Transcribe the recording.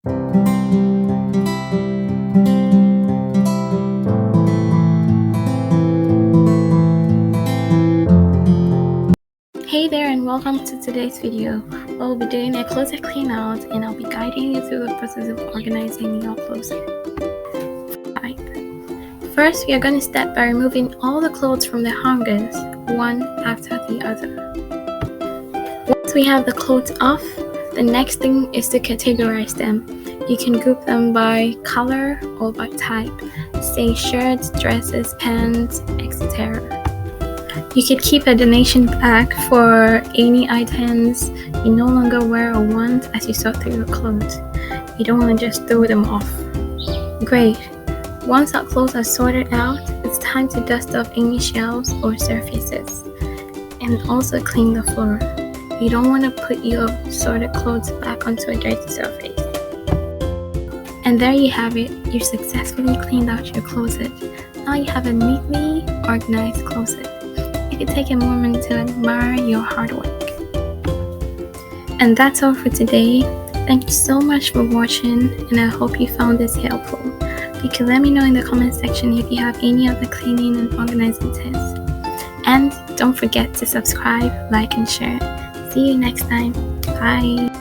Hey there and welcome to today's video. We'll be doing a closet clean out and I'll be guiding you through the process of organizing your closet. First, we are going to start by removing all the clothes from the hangers, one after the other. Once we have the clothes off, the next thing is to categorize them. You can group them by color or by type, say shirts, dresses, pants, etc. You could keep a donation bag for any items you no longer wear or want as you sort through your clothes. You don't want to just throw them off. Great. Once our clothes are sorted out, it's time to dust off any shelves or surfaces and also clean the floor. You don't want to put your sorted clothes back onto a dirty surface. And there you have it. You've successfully cleaned out your closet. Now you have a neatly organized closet. You can take a moment to admire your hard work. And that's all for today. Thank you so much for watching, and I hope you found this helpful. You can let me know in the comment section if you have any other cleaning and organizing tips. And don't forget to subscribe, like, and share. See you next time. Bye.